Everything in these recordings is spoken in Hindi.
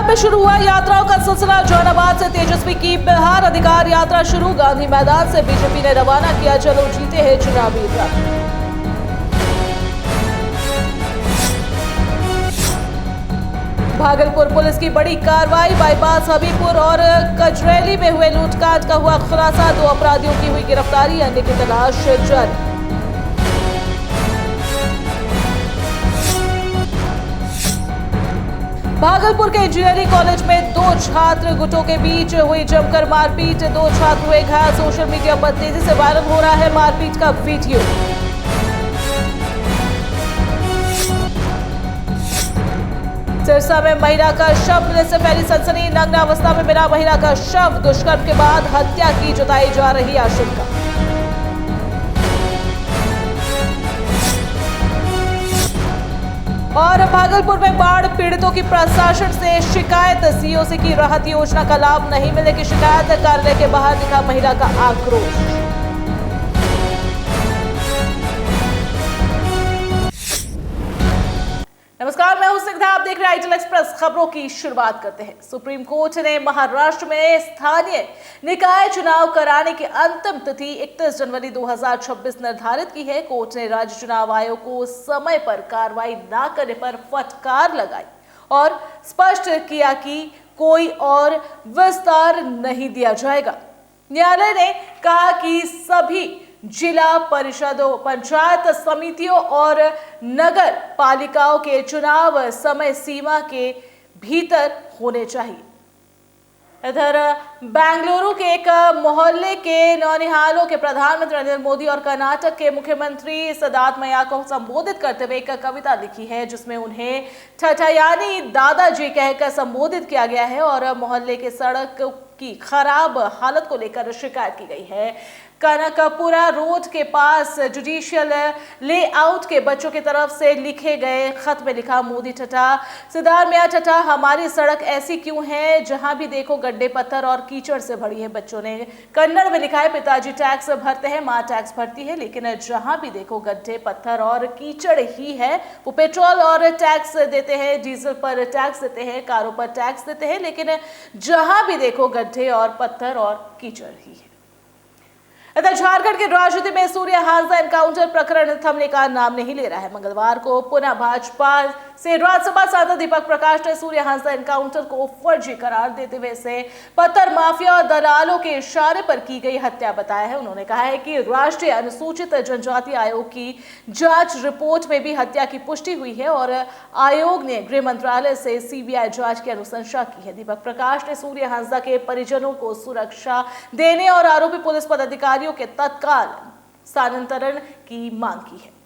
पंजाब में शुरू हुआ यात्राओं का सिलसिला। जहानाबाद से तेजस्वी की बिहार अधिकार यात्रा शुरू। गांधी मैदान से बीजेपी ने रवाना किया चलो जीते हैं चुनावी रथ। भागलपुर पुलिस की बड़ी कार्रवाई। बाईपास हबीबपुर और कजरैली में हुए लूटकांड का हुआ खुलासा। 2 अपराधियों की हुई गिरफ्तारी, अन्य की तलाश जारी। भागलपुर के इंजीनियरिंग कॉलेज में 2 छात्र गुटों के बीच हुई जमकर मारपीट। 2 छात्र हुए घायल। सोशल मीडिया पर तेजी से वायरल हो रहा है मारपीट का वीडियो। सिरसा में महिला का शव मिलने से फैली सनसनी। नग्न अवस्था में मिला महिला का शव। दुष्कर्म के बाद हत्या की जताई जा रही आशंका। और भागलपुर में बाढ़ पीड़ितों की प्रशासन से शिकायत। सीओ से की राहत योजना का लाभ नहीं मिलने की शिकायत। कार्यालय के बाहर दिखा महिला का आक्रोश। नमस्कार, मैं हूं स्निग्धा, आप देख रहे हैं आईटीएल एक्सप्रेस। खबरों की शुरुआत करते हैं। सुप्रीम कोर्ट ने महाराष्ट्र में स्थानीय निकाय चुनाव कराने की अंतिम तिथि 31 जनवरी 2026 निर्धारित की है। कोर्ट ने राज्य चुनाव आयोग को समय पर कार्रवाई न करने पर फटकार लगाई और स्पष्ट किया कि कोई और विस्तार नहीं दिया जाएगा। न्यायालय ने कहा कि सभी जिला परिषदों, पंचायत समितियों और नगर पालिकाओं के चुनाव समय सीमा के भीतर होने चाहिए। इधर बेंगलुरु के एक मोहल्ले के नौनिहालों के प्रधानमंत्री नरेंद्र मोदी और कर्नाटक के मुख्यमंत्री सिद्धारमैया को संबोधित करते हुए एक कविता लिखी है, जिसमें उन्हें ठठयानी दादाजी कहकर संबोधित किया गया है और मोहल्ले के सड़क की खराब हालत को लेकर शिकायत की गई है। कनकपुरा रोड के पास जुडिशियल लेआउट के बच्चों की तरफ से लिखे गए खत में लिखा, मोदी ठठा, सिद्धारमैया ठठा, हमारी सड़क ऐसी क्यों है, जहां भी देखो गड्ढे पत्थर और कीचड़ से भरी है। बच्चों ने कन्नड़ में लिखा है, पिताजी टैक्स भरते हैं, माँ टैक्स भरती है, लेकिन जहां भी देखो गड्ढे पत्थर और कीचड़ ही है। वो पेट्रोल और टैक्स देते हैं, डीजल पर टैक्स देते हैं, कारों पर टैक्स देते हैं, लेकिन जहां भी देखो गड्ढे और पत्थर और कीचड़ ही है। इधर झारखंड की राजनीति में सूर्य हांसदा एनकाउंटर प्रकरण थमने का नाम नहीं ले रहा है। मंगलवार को पुनः भाजपा से राज्यसभा सांसद दीपक प्रकाश ने सूर्य हांसदा एनकाउंटर को फर्जी करार देते हुए इसे पत्थर माफिया और दलालों के इशारे पर की गई हत्या बताया है। उन्होंने कहा है कि राष्ट्रीय अनुसूचित जनजाति आयोग की जांच रिपोर्ट में भी हत्या की पुष्टि हुई है और आयोग ने गृह मंत्रालय से सीबीआई जांच की अनुशंसा की है। दीपक प्रकाश ने सूर्य हांसदा के परिजनों को सुरक्षा देने और आरोपी पुलिस पदाधिकारियों के तत्काल स्थानांतरण की मांग की है।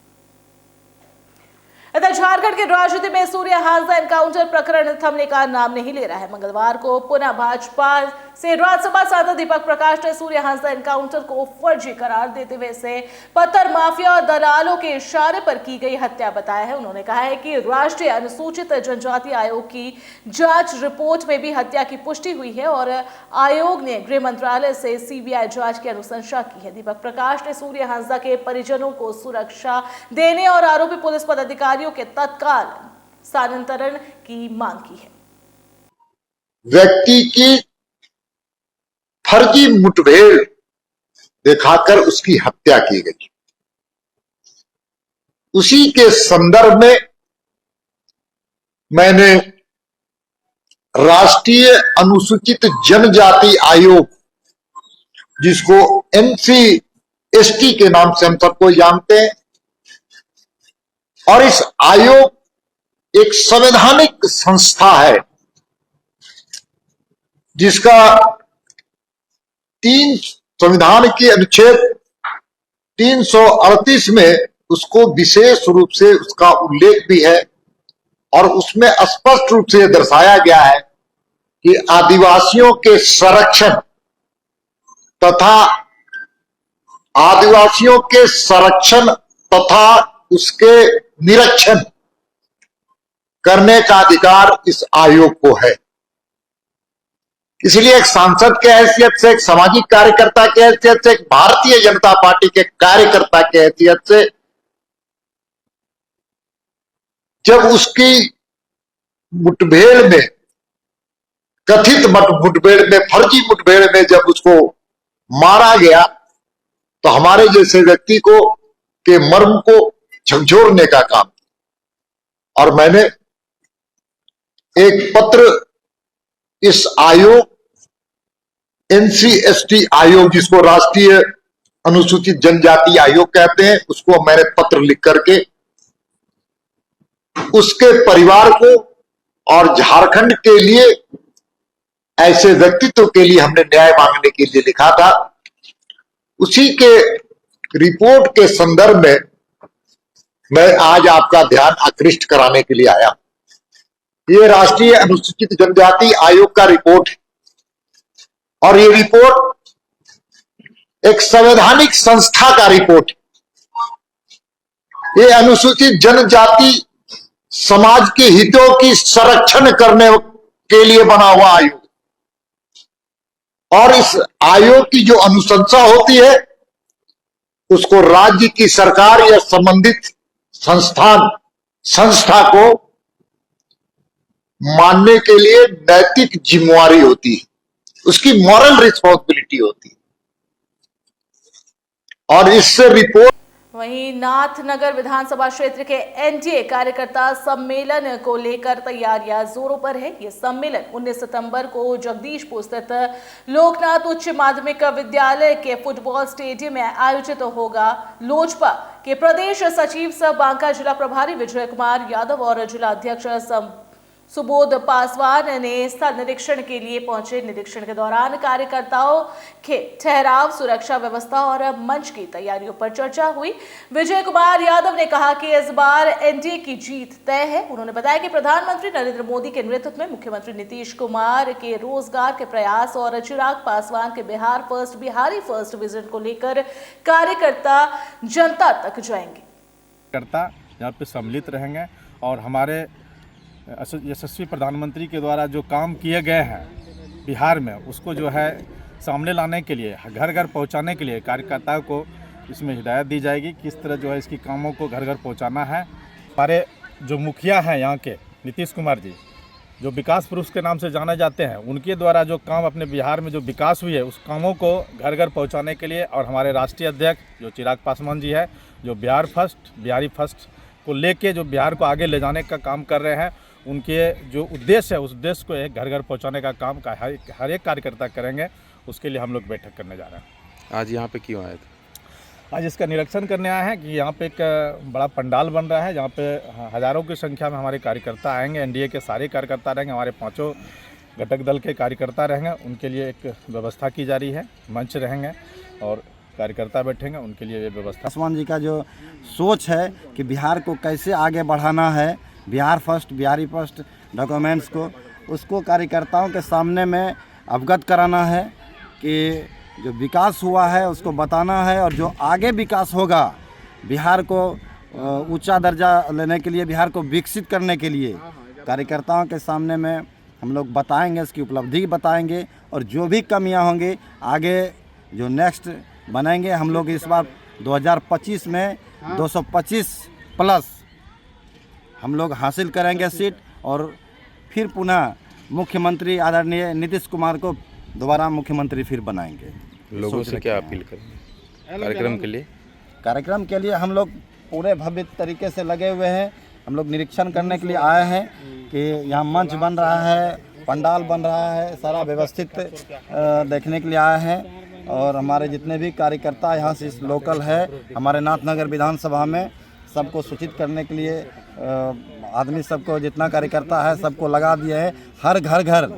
इधर झारखंड की राजनीति में सूर्य हांसदा एनकाउंटर प्रकरण थमने का नाम नहीं ले रहा है। मंगलवार को पुनः भाजपा से राज्यसभा सांसद दीपक प्रकाश ने सूर्य हांसदा एनकाउंटर को फर्जी करार देते हुए इसे पत्थर माफिया और दलालों के इशारे पर की गई हत्या बताया है। उन्होंने कहा है कि राष्ट्रीय अनुसूचित जनजाति आयोग की जांच रिपोर्ट में भी हत्या की पुष्टि हुई है और आयोग ने गृह मंत्रालय से सीबीआई जांच की अनुशंसा की है। दीपक प्रकाश ने सूर्य हांसदा के परिजनों को सुरक्षा देने और आरोपी पुलिस पदाधिकारियों के तत्काल स्थानांतरण की मांग की है। व्यक्ति की फर्जी मुठभेड़ दिखाकर उसकी हत्या की गई। उसी के संदर्भ में मैंने राष्ट्रीय अनुसूचित जनजाति आयोग, जिसको NCST के नाम से हम सबको जानते हैं, और इस आयोग एक संवैधानिक संस्था है जिसका संविधान के अनुच्छेद 338 में उसको विशेष रूप से उसका उल्लेख भी है और उसमें स्पष्ट रूप से दर्शाया गया है कि आदिवासियों के संरक्षण तथा उसके निरीक्षण करने का अधिकार इस आयोग को है। इसलिए एक सांसद के हैसियत से, एक सामाजिक कार्यकर्ता के हैसियत से, एक भारतीय जनता पार्टी के कार्यकर्ता के हैसियत से, जब उसकी मुठभेड़ में कथित मुठभेड़ में, फर्जी मुठभेड़ में जब उसको मारा गया तो हमारे जैसे व्यक्ति को के मर्म को झकझोरने का काम। और मैंने एक पत्र इस आयोग, NCST आयोग, जिसको राष्ट्रीय अनुसूचित जनजाति आयोग कहते हैं, उसको मैंने पत्र लिख करके उसके परिवार को और झारखंड के लिए ऐसे व्यक्तित्व के लिए हमने न्याय मांगने के लिए लिखा था। उसी के रिपोर्ट के संदर्भ में मैं आज आपका ध्यान आकृष्ट कराने के लिए आया। ये राष्ट्रीय अनुसूचित जनजाति आयोग का रिपोर्ट है और ये रिपोर्ट एक संवैधानिक संस्था का रिपोर्ट है। ये अनुसूचित जनजाति समाज के हितों की संरक्षण करने के लिए बना हुआ आयोग, और इस आयोग की जो अनुशंसा होती है उसको राज्य की सरकार या संबंधित संस्था को मानने के लिए नैतिक जिम्मेवारी होती है, उसकी मॉरल रिस्पॉन्सिबिलिटी होती है। और इससे रिपोर्ट। वहीं नाथनगर विधानसभा क्षेत्र के एनडीए कार्यकर्ता सम्मेलन को लेकर तैयारियां जोरों पर है। ये सम्मेलन 19 सितंबर को जगदीशपुर स्थित लोकनाथ उच्च माध्यमिक विद्यालय के फुटबॉल स्टेडियम में आयोजित होगा। लोजपा के प्रदेश सचिव सह बांका जिला प्रभारी विजय कुमार यादव और जिला अध्यक्ष सुबोध पासवान ने स्थल निरीक्षण के लिए पहुंचे। निरीक्षण के दौरान कार्यकर्ताओं के ठहराव, सुरक्षा व्यवस्था और मंच की तैयारियों पर चर्चा हुई। विजय कुमार यादव ने कहा कि इस बार एनडीए की जीत तय है। उन्होंने बताया कि प्रधानमंत्री नरेंद्र मोदी के नेतृत्व में मुख्यमंत्री नीतीश कुमार के रोजगार के प्रयास और चिराग पासवान के Bihar first, Bihari first vision को लेकर कार्यकर्ता जनता तक जाएंगे। कार्यकर्ता यहाँ पे सम्मिलित रहेंगे और हमारे यशस्वी प्रधानमंत्री के द्वारा जो काम किए गए हैं बिहार में, उसको जो है सामने लाने के लिए, घर घर पहुंचाने के लिए कार्यकर्ताओं को इसमें हिदायत दी जाएगी किस तरह जो है इसकी कामों को घर घर पहुंचाना है। हमारे जो मुखिया हैं यहाँ के नीतीश कुमार जी, जो विकास पुरुष के नाम से जाने जाते हैं, उनके द्वारा जो काम अपने बिहार में जो विकास हुई है उस कामों को घर घर पहुँचाने के लिए, और हमारे राष्ट्रीय अध्यक्ष जो चिराग पासवान जी है, जो बिहार फर्स्ट, बिहारी फर्स्ट को लेके जो बिहार को आगे ले जाने का काम कर रहे हैं, उनके जो उद्देश्य है उस उद्देश्य को एक घर घर पहुंचाने का काम हर एक कार्यकर्ता करेंगे। उसके लिए हम लोग बैठक करने जा रहे हैं। आज यहाँ पे क्यों आए थे? आज इसका निरीक्षण करने आए हैं कि यहाँ पे एक बड़ा पंडाल बन रहा है, जहाँ पे हज़ारों की संख्या में हमारे कार्यकर्ता आएंगे। एनडीए के सारे कार्यकर्ता रहेंगे, हमारे 5 घटक दल के कार्यकर्ता रहेंगे। उनके लिए एक व्यवस्था की जा रही है, मंच रहेंगे और कार्यकर्ता बैठेंगे, उनके लिए ये व्यवस्था। पासवान जी का जो सोच है कि बिहार को कैसे आगे बढ़ाना है, Bihar first, Bihari first documents को, उसको कार्यकर्ताओं के सामने में अवगत कराना है कि जो विकास हुआ है उसको बताना है, और जो आगे विकास होगा बिहार को ऊंचा दर्जा लेने के लिए, बिहार को विकसित करने के लिए कार्यकर्ताओं के सामने में हम लोग बताएंगे, इसकी उपलब्धि बताएंगे, और जो भी कमियां होंगी आगे जो नेक्स्ट बनाएंगे। हम लोग इस बार 2025 में 225 प्लस हम लोग हासिल करेंगे सीट, और फिर पुनः मुख्यमंत्री आदरणीय नीतीश कुमार को दोबारा मुख्यमंत्री फिर बनाएंगे। लोगों से क्या अपील करेंगे कार्यक्रम के लिए? कार्यक्रम के लिए हम लोग पूरे भव्य तरीके से लगे हुए हैं। हम लोग निरीक्षण करने के लिए आए हैं कि यहाँ मंच बन रहा है, पंडाल बन रहा है, सारा व्यवस्थित देखने के लिए आए हैं। और हमारे जितने भी कार्यकर्ता यहाँ से लोकल है, हमारे नाथनगर विधानसभा में सबको सूचित करने के लिए आदमी सबको, जितना कार्यकर्ता है सबको लगा दिए हैं। हर घर घर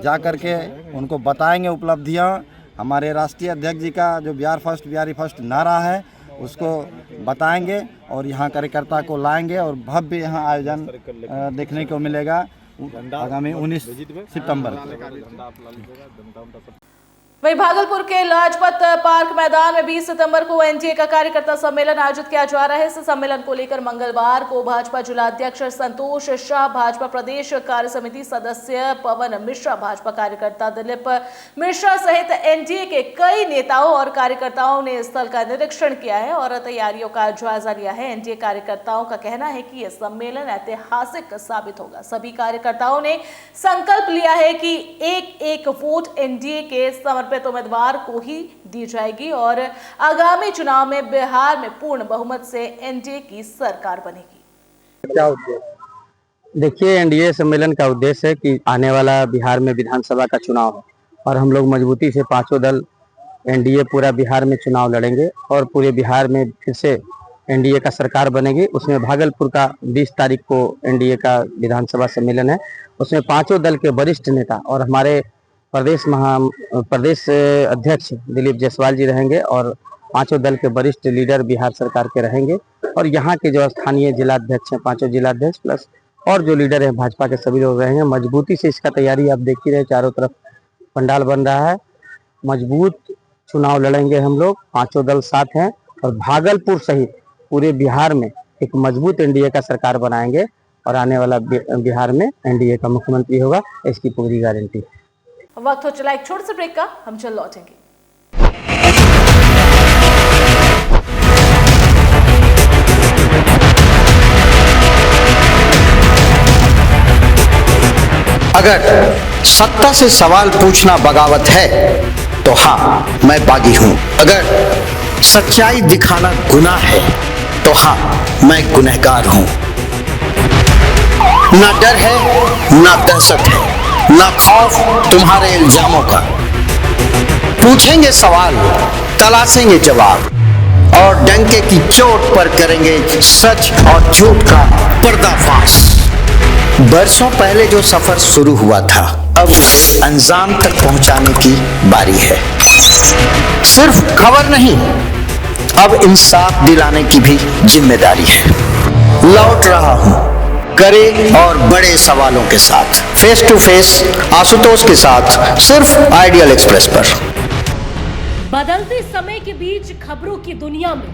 जा कर के उनको बताएंगे उपलब्धियाँ। हमारे राष्ट्रीय अध्यक्ष जी का जो बिहार फर्स्ट, बिहारी फर्स्ट नारा है उसको बताएंगे और यहाँ कार्यकर्ता को लाएंगे, और भव्य यहाँ आयोजन देखने को मिलेगा आगामी 19 सितंबर को। वहीं भागलपुर के लाजपत पार्क मैदान में 20 सितंबर को एनडीए का कार्यकर्ता सम्मेलन आयोजित किया जा रहा है। इस सम्मेलन को लेकर मंगलवार को भाजपा जिलाध्यक्ष संतोष शाह, भाजपा प्रदेश कार्य समिति सदस्य पवन मिश्रा, भाजपा कार्यकर्ता दिलीप मिश्रा सहित एनडीए के कई नेताओं और कार्यकर्ताओं ने स्थल का निरीक्षण किया है और तैयारियों का जायजा लिया है। एनडीए कार्यकर्ताओं का कहना है कि यह सम्मेलन ऐतिहासिक साबित होगा। सभी कार्यकर्ताओं ने संकल्प लिया है कि एक एक वोट एनडीए के समर्पित उम्मीदवार को ही दी जाएगी और आगामी चुनाव में बिहार में पूर्ण बहुमत से एनडीए की सरकार बनेगी। क्या उद्देश्य? देखिए, एनडीए सम्मेलन का उद्देश्य है कि आने वाला बिहार में विधानसभा का चुनाव है और हम लोग मजबूती से पांचों दल एनडीए पूरा बिहार में चुनाव लड़ेंगे और पूरे बिहार में फिर से एनडीए का सरकार बनेगी। उसमें भागलपुर का 20 तारीख को एनडीए का विधानसभा सम्मेलन है। उसमें पांचों दल के वरिष्ठ नेता और हमारे प्रदेश अध्यक्ष दिलीप जायसवाल जी रहेंगे और पांचों दल के वरिष्ठ लीडर बिहार सरकार के रहेंगे और यहाँ के जो स्थानीय जिलाध्यक्ष हैं, पांचों जिलाध्यक्ष प्लस और जो लीडर हैं भाजपा के सभी लोग रहेंगे। मजबूती से इसका तैयारी आप देख ही रहे, चारों तरफ पंडाल बन रहा है। मजबूत चुनाव लड़ेंगे हम लोग, पांचों दल साथ हैं और भागलपुर सहित पूरे बिहार में एक मजबूत एनडीए का सरकार बनाएंगे और आने वाला बिहार में एनडीए का मुख्यमंत्री होगा, इसकी पूरी गारंटी है। वक्त हो चला एक छोटे से ब्रेक का, हम चल लौटेंगे। अगर सत्ता से सवाल पूछना बगावत है तो हाँ, मैं बागी हूं। अगर सच्चाई दिखाना गुनाह है तो हाँ, मैं गुनहगार हूं। ना डर है, ना दहशत है, ना खौफ तुम्हारे इल्जामों का। पूछेंगे सवाल, तलाशेंगे जवाब और डंके की चोट पर करेंगे सच और झूठ का पर्दाफाश। बरसों पहले जो सफर शुरू हुआ था, अब अंजाम तक पहुंचाने की बारी है। सिर्फ खबर नहीं, अब इंसाफ दिलाने की भी जिम्मेदारी है। लौट रहा हूं कड़े और बड़े सवालों के साथ, फेस टू फेस आशुतोष के साथ, सिर्फ आइडियल एक्सप्रेस पर। बदलते समय के बीच खबरों की दुनिया में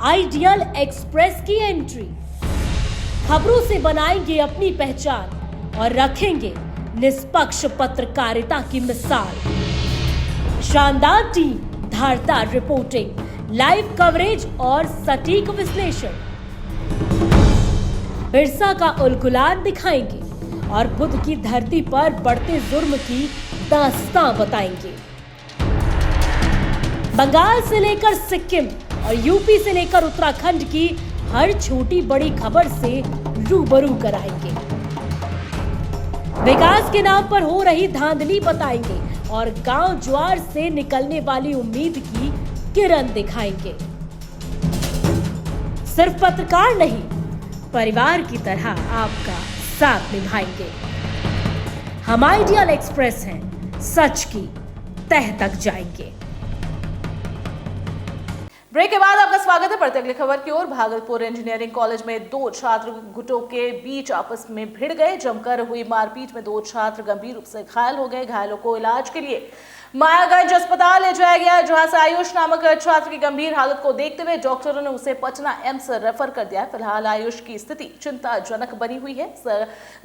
आइडियल एक्सप्रेस की एंट्री। खबरों से बनाएंगे अपनी पहचान और रखेंगे निष्पक्ष पत्रकारिता की मिसाल। शानदार टीम, धारदार रिपोर्टिंग, लाइव कवरेज और सटीक विश्लेषण। बिरसा का उलगुलान दिखाएंगे और बुद्ध की धरती पर बढ़ते जुर्म की दास्तां बताएंगे। बंगाल से लेकर सिक्किम और यूपी से लेकर उत्तराखंड की हर छोटी बड़ी खबर से रूबरू कराएंगे। विकास के नाम पर हो रही धांधली बताएंगे और गांव ज्वार से निकलने वाली उम्मीद की किरण दिखाएंगे। सिर्फ पत्रकार नहीं, परिवार की तरह आपका साथ निभाएंगे। हम आइडियल एक्सप्रेस हैं, सच की तह तक जाएंगे। ब्रेक के बाद आपका स्वागत है। बढ़ते अगली खबर की ओर। भागलपुर इंजीनियरिंग कॉलेज में दो छात्र गुटों के बीच आपस में भिड़ गए। जमकर हुई मारपीट में दो छात्र गंभीर रूप से घायल हो गए। घायलों को इलाज के लिए मायागंज अस्पताल ले जाया गया, जहां से आयुष नामक छात्र की गंभीर हालत को देखते हुए डॉक्टरों ने उसे पटना एम्स रेफर कर दिया। फिलहाल आयुष की स्थिति चिंताजनक बनी हुई है।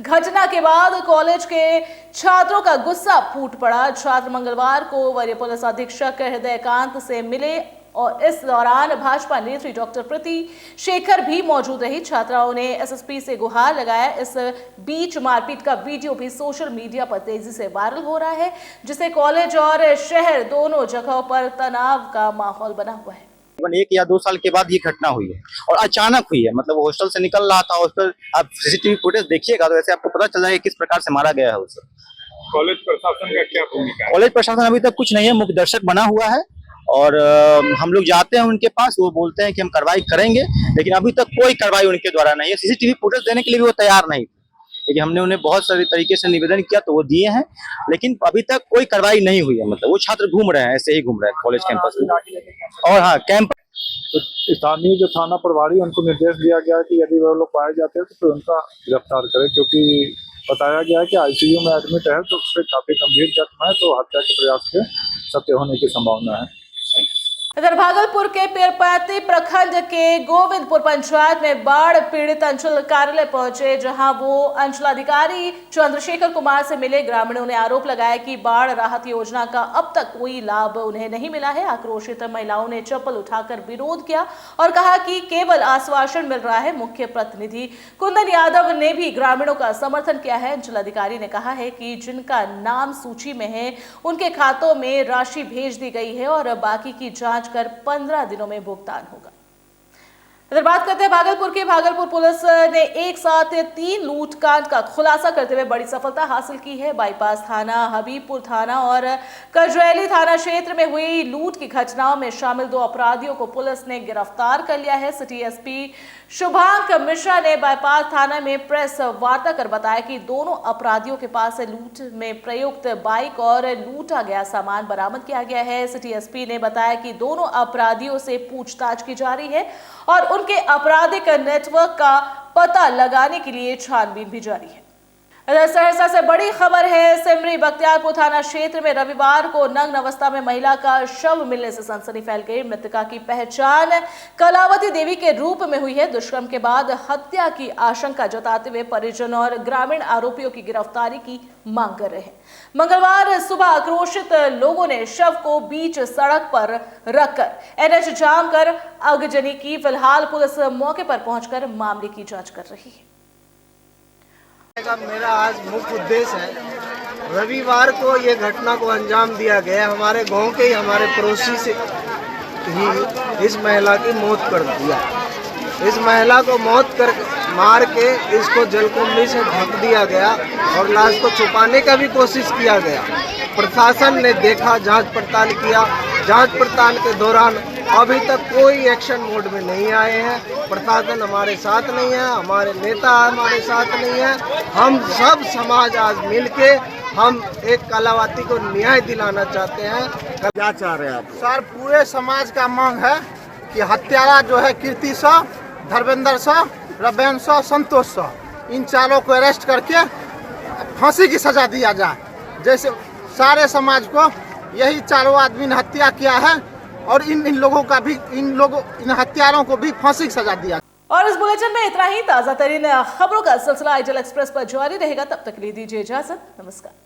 घटना के बाद कॉलेज के छात्रों का गुस्सा फूट पड़ा। छात्र मंगलवार को वरीय पुलिस अधीक्षक हृदयकांत से मिले और इस दौरान भाजपा नेत्री डॉक्टर प्रीति शेखर भी मौजूद रही। छात्राओं ने एसएसपी से गुहार लगाया। इस बीच मारपीट का वीडियो भी सोशल मीडिया पर तेजी से वायरल हो रहा है, जिससे कॉलेज और शहर दोनों जगहों पर तनाव का माहौल बना हुआ है। 1 या 2 साल के बाद ये घटना हुई है और अचानक हुई है। मतलब वो हॉस्टल से निकल रहा था, उस पर आप सीसीटीवी फुटेज देखिएगा तो ऐसे आपको पता चल जाएगा किस प्रकार से मारा गया है उसे। कॉलेज प्रशासन का क्या भूमिका है? कॉलेज प्रशासन अभी तक कुछ नहीं है, मुख्य दर्शक बना हुआ है और हम लोग जाते हैं उनके पास, वो बोलते हैं कि हम कार्रवाई करेंगे, लेकिन अभी तक कोई कार्रवाई उनके द्वारा नहीं है। सीसीटीवी फुटेज देने के लिए भी वो तैयार नहीं, लेकिन हमने उन्हें बहुत सारे तरीके से निवेदन किया तो वो दिए हैं, लेकिन अभी तक कोई कार्रवाई नहीं हुई है। मतलब वो छात्र घूम रहे हैं, ऐसे ही घूम रहे हैं कॉलेज कैंपस में। और हाँ, कैंपस तो स्थानीय जो थाना प्रभारी उनको निर्देश दिया गया है कि यदि वो लोग पाए जाते हैं तो फिर उनका गिरफ्तार करें, क्योंकि बताया गया है कि आईसीयू में एडमिट है, तो उससे काफी गंभीर जख्म है, तो हत्या के प्रयास के सत्य होने की संभावना है। इधर भागलपुर के पीरपैंती प्रखंड के गोविंदपुर पंचायत में बाढ़ पीड़ित अंचल कार्यालय पहुंचे, जहां वो अंचलाधिकारी चंद्रशेखर कुमार से मिले। ग्रामीणों ने आरोप लगाया कि बाढ़ राहत योजना का अब तक कोई लाभ उन्हें नहीं मिला है। आक्रोशित महिलाओं ने चप्पल उठाकर विरोध किया और कहा कि केवल आश्वासन मिल रहा है। मुख्य प्रतिनिधि कुंदन यादव ने भी ग्रामीणों का समर्थन किया है। अंचलाधिकारी ने कहा है कि जिनका नाम सूची में है उनके खातों में राशि भेज दी गई है और बाकी की जांच कर 15 दिनों में भुगतान होगा। इधर बात करते हैं भागलपुर की। भागलपुर पुलिस ने एक साथ 3 लूटकांड का खुलासा करते हुए बड़ी सफलता हासिल की है। बाईपास थाना, हबीबपुर थाना और कजरैली थाना क्षेत्र में हुई लूट की घटनाओं में शामिल 2 अपराधियों को पुलिस ने गिरफ्तार कर लिया है। सिटी एसपी शुभांक मिश्रा ने बाईपास थाना में प्रेस वार्ता कर बताया कि दोनों अपराधियों के पास से लूट में प्रयुक्त बाइक और लूटा गया सामान बरामद किया गया है। सिटी एसपी ने बताया कि दोनों अपराधियों से पूछताछ की जा रही है और उनके आपराधिक नेटवर्क का पता लगाने के लिए छानबीन भी जारी है। इधर सहरसा से बड़ी खबर है। सिमरी बख्तियारपुर थाना क्षेत्र में रविवार को नग्न अवस्था में महिला का शव मिलने से सनसनी फैल गई। मृतका की पहचान कलावती देवी के रूप में हुई है। दुष्कर्म के बाद हत्या की आशंका जताते हुए परिजन और ग्रामीण आरोपियों की गिरफ्तारी की मांग कर रहे हैं। मंगलवार सुबह आक्रोशित लोगों ने शव को बीच सड़क पर रखकर एनएच जाम कर आगजनी की। फिलहाल पुलिस मौके पर पहुंचकर मामले की जांच कर रही है। मेरा आज मुख्य उद्देश्य है, रविवार को ये घटना को अंजाम दिया गया। हमारे गांव के ही हमारे पड़ोसी से ही इस महिला की मौत कर दिया। इस महिला को मार के इसको जलकुंभी से ढक दिया गया और लाश को छुपाने का भी कोशिश किया गया। प्रशासन ने देखा, जांच पड़ताल किया। जांच पड़ताल के दौरान अभी तक कोई एक्शन मोड में नहीं आए हैं। प्रशासन हमारे साथ नहीं है, हमारे नेता हमारे साथ नहीं है। हम सब समाज आज मिलके हम एक कलावती को न्याय दिलाना चाहते हैं। क्या चाह रहे हैं आप? सर, पूरे समाज का मांग है कि हत्यारा जो है कीर्ति शाह, धर्मेंद्र शाह, रबेन शाह, संतोष शाह, इन चारों को अरेस्ट करके फांसी की सजा दिया जाए। जैसे सारे समाज को यही चारों आदमी ने हत्या किया है और इन लोगों का भी इन हत्यारों को भी फांसी की सजा दिया। और इस बुलेटिन में इतना ही। ताजा तरीन खबरों का सिलसिला आईडियल एक्सप्रेस पर जारी रहेगा। तब तक के लिए दीजिए इजाजत। नमस्कार।